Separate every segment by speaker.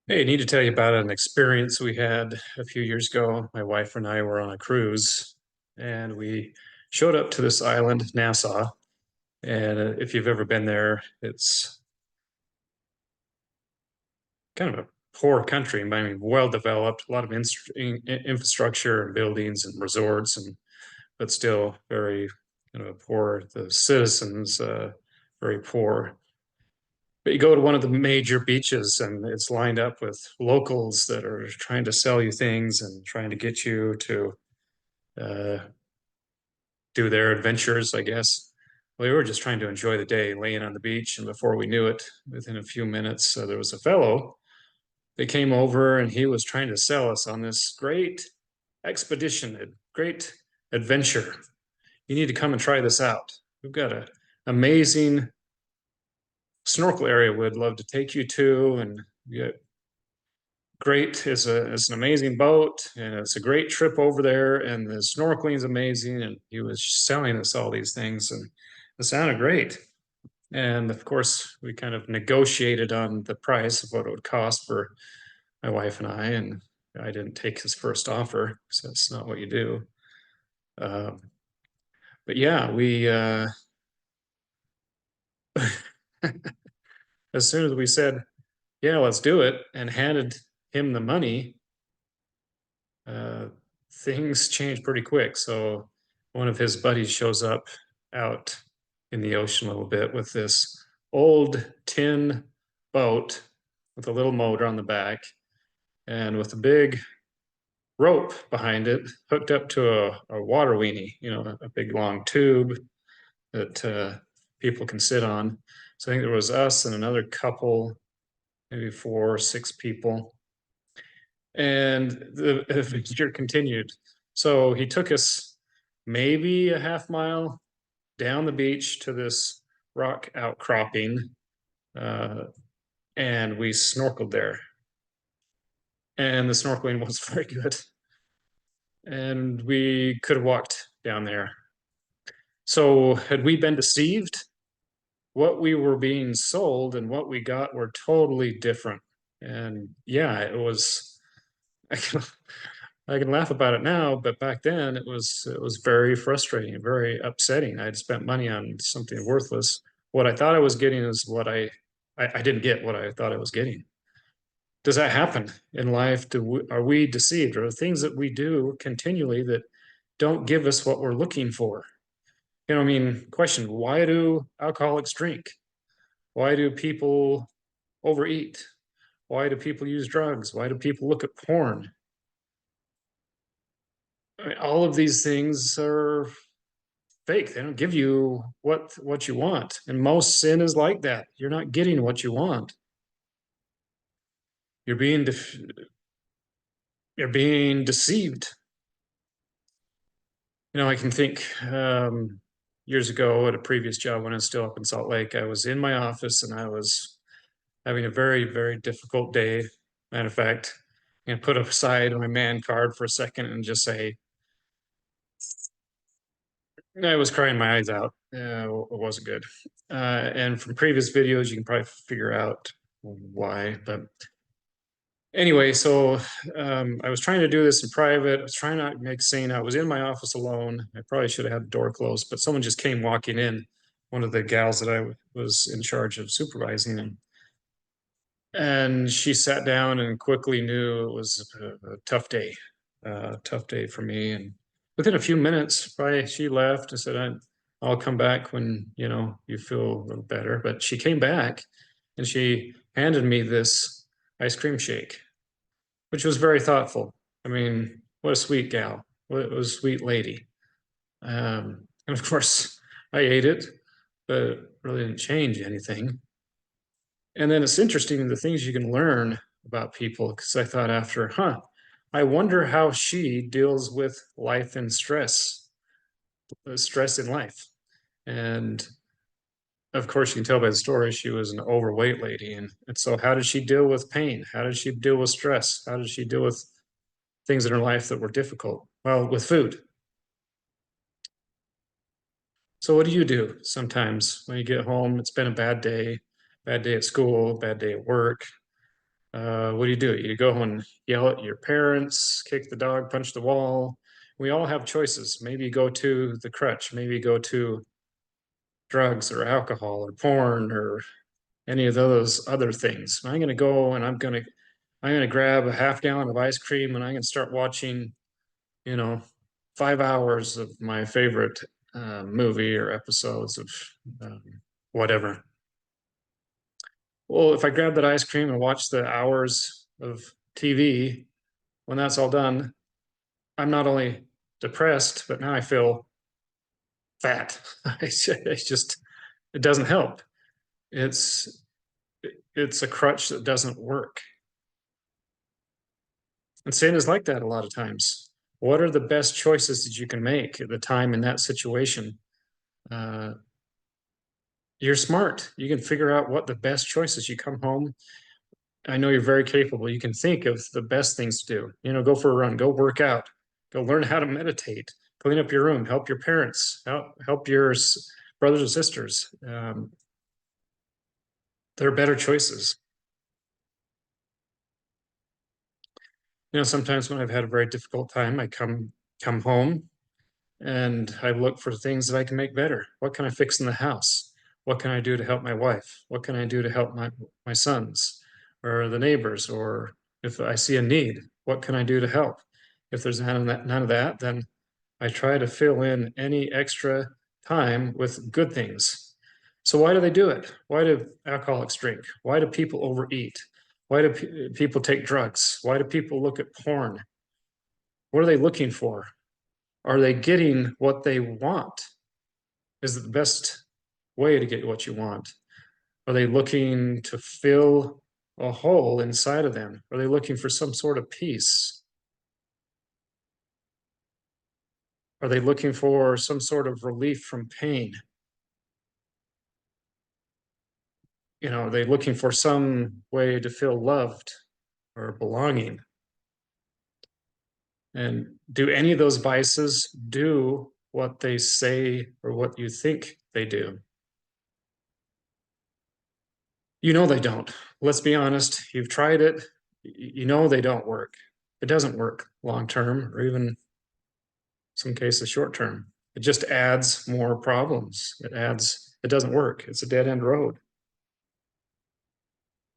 Speaker 1: Hey, I need to tell you about an experience we had a few years ago. My wife and I were on a cruise and we showed up to this island, Nassau. And if you've ever been there, it's kind of a poor country. I mean, well developed, a lot of infrastructure and buildings and resorts, but still very kind of poor. The citizens, very poor. But you go to one of the major beaches and it's lined up with locals that are trying to sell you things and trying to get you to uh, do their adventures, I guess. We were just trying to enjoy the day, laying on the beach, and before we knew it, within a few minutes, there was a fellow that came over and he was trying to sell us on this great expedition, a great adventure. You need to come and try this out. We've got an amazing snorkel area we'd love to take you to, and you great. It's an amazing boat, and it's a great trip over there. And the snorkeling is amazing. And he was selling us all these things, and it sounded great. And of course, we kind of negotiated on the price of what it would cost for my wife and I. And I didn't take his first offer because that's not what you do. Um, but yeah, we as soon as we said, "Yeah, let's do it," and handed him the money, uh, things change pretty quick. So one of his buddies shows up out in the ocean a little bit with this old tin boat with a little motor on the back and with a big rope behind it hooked up to a water weenie, a big long tube that people can sit on. So I think there was us and another couple, maybe 4 or 6 people. And the adventure continued. So he took us maybe a half mile down the beach to this rock outcropping, uh, and we snorkeled there. And the snorkeling was very good. And we could have walked down there. So, had we been deceived? What we were being sold and what we got were totally different. And yeah, it was. I can laugh about it now, but back then it was very frustrating, very upsetting. I'd spent money on something worthless. What I thought I was getting is what I didn't get what I thought I was getting. Does that happen in life? Are we deceived? Or are things that we do continually that don't give us what we're looking for? I mean, question, why do alcoholics drink? Why do people overeat? Why do people use drugs? Why do people look at porn? I mean, all of these things are fake. They don't give you what you want. And most sin is like that. You're not getting what you want. You're being def you're being deceived. I can think years ago at a previous job when I was still up in Salt Lake, I was in my office and I was having a very, very difficult day. Matter of fact, I'm gonna put aside my man card for a second and just say I was crying my eyes out. It wasn't good. And from previous videos, you can probably figure out why. But anyway, so I was trying to do this in private. I was trying not to make a scene. I was in my office alone. I probably should have had the door closed, but someone just came walking in, one of the gals that I was in charge of supervising. And she sat down and quickly knew it was a tough day for me. And within a few minutes, probably she left and said, I'll come back when, you feel a little better. But she came back and she handed me this ice cream shake, which was very thoughtful. I mean, what a sweet gal. What a sweet lady. And of course, I ate it, but it really didn't change anything. And then it's interesting the things you can learn about people because I thought after, I wonder how she deals with life and stress, stress in life. And of course, you can tell by the story, she was an overweight lady. And so, how did she deal with pain? How did she deal with stress? How did she deal with things in her life that were difficult? Well, with food. So, what do you do sometimes when you get home? It's been a bad day at school, bad day at work. What do? You go and yell at your parents, kick the dog, punch the wall. We all have choices. Maybe go to the crutch, maybe go to drugs or alcohol or porn or any of those other things. I'm going to go and I'm going to grab a half gallon of ice cream and I'm going to start watching, you know, 5 hours of my favorite movie or episodes of um, whatever. Well, if I grab that ice cream and watch the hours of TV, when that's all done, I'm not only depressed, but now I feel fat. It's just, it doesn't help. It's, it's a crutch that doesn't work. And sin is like that a lot of times. What are the best choices that you can make at the time in that situation? Uh, you're smart. You can figure out what the best choices. You come home. I know you're very capable. You can think of the best things to do. You know, go for a run, go work out, go learn how to meditate, clean up your room, help your parents, help your brothers and sisters. There are better choices. You know, sometimes when I've had a very difficult time, I come home and I look for things that I can make better. What can I fix in the house? What can I do to help my wife? What can I do to help my sons or the neighbors? Or if I see a need, what can I do to help? If there's none of that, then I try to fill in any extra time with good things. So why do they do it? Why do alcoholics drink? Why do people overeat? Why do people take drugs? Why do people look at porn? What are they looking for? Are they getting what they want? Is it the best way to get what you want? Are they looking to fill a hole inside of them? Are they looking for some sort of peace? Are they looking for some sort of relief from pain? You know, are they looking for some way to feel loved or belonging? And do any of those vices do what they say or what you think they do? You know they don't. Let's be honest. You've tried it. You know they don't work. It doesn't work long term or even some cases short term. It just adds more problems. It doesn't work. It's a dead end road.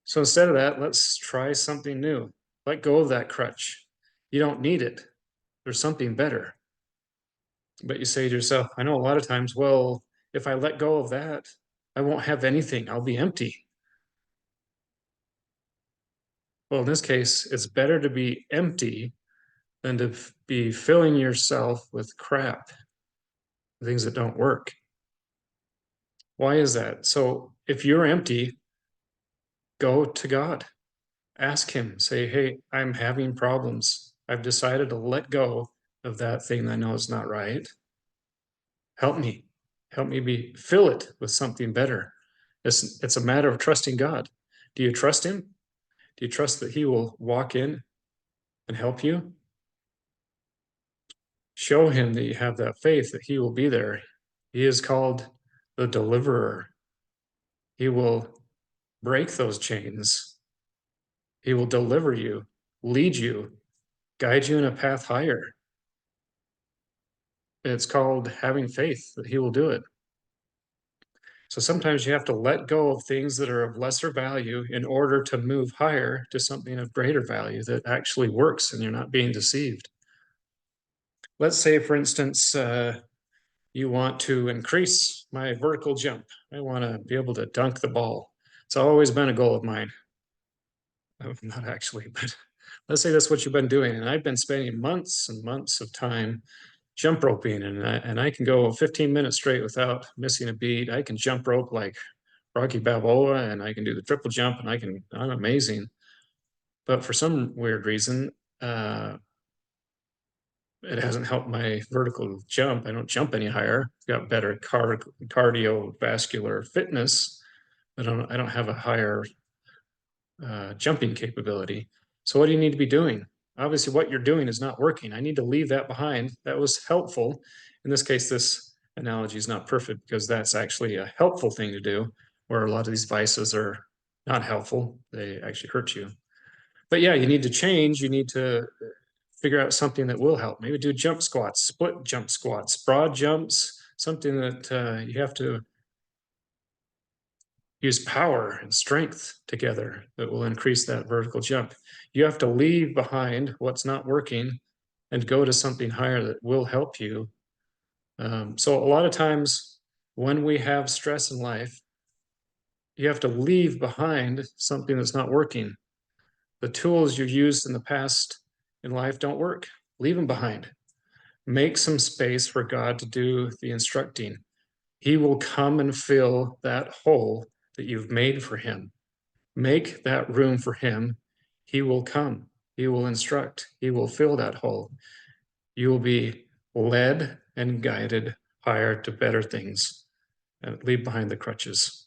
Speaker 1: So instead of that, let's try something new. Let go of that crutch. You don't need it. There's something better. But you say to yourself, I know a lot of times, well, if I let go of that, I won't have anything. I'll be empty. Well, in this case, it's better to be empty than to be filling yourself with crap, things that don't work. Why is that? So if you're empty, go to God. Ask Him, say, hey, I'm having problems. I've decided to let go of that thing that I know is not right. Help me. Help me fill it with something better. It's a matter of trusting God. Do you trust Him? Do you trust that He will walk in and help you? Show Him that you have that faith that He will be there. He is called the deliverer. He will break those chains. He will deliver you, lead you, guide you in a path higher. It's called having faith that He will do it. So sometimes you have to let go of things that are of lesser value in order to move higher to something of greater value that actually works and you're not being deceived. Let's say, for instance, you want to increase my vertical jump. I want to be able to dunk the ball. It's always been a goal of mine. Not actually, but let's say that's what you've been doing. And I've been spending months and months of time jump roping, and I can go 15 minutes straight without missing a beat. I can jump rope like Rocky Balboa, and I can do the triple jump, and I'm amazing. But for some weird reason, it hasn't helped my vertical jump. I don't jump any higher. Got better cardiovascular fitness. I don't have a higher jumping capability. So what do you need to be doing? Obviously, what you're doing is not working. I need to leave that behind. That was helpful. In this case, this analogy is not perfect because that's actually a helpful thing to do, where a lot of these vices are not helpful. They actually hurt you. But yeah, you need to change. You need to figure out something that will help. Maybe do jump squats, split jump squats, broad jumps, something that you have to use power and strength together that will increase that vertical jump. You have to leave behind what's not working and go to something higher that will help you. So a lot of times when we have stress in life, you have to leave behind something that's not working. The tools you used in the past in life don't work. Leave them behind. Make some space for God to do the instructing. He will come and fill that hole that you've made for him. Make that room for him. He will come. He will instruct. He will fill that hole. You will be led and guided higher to better things and leave behind the crutches.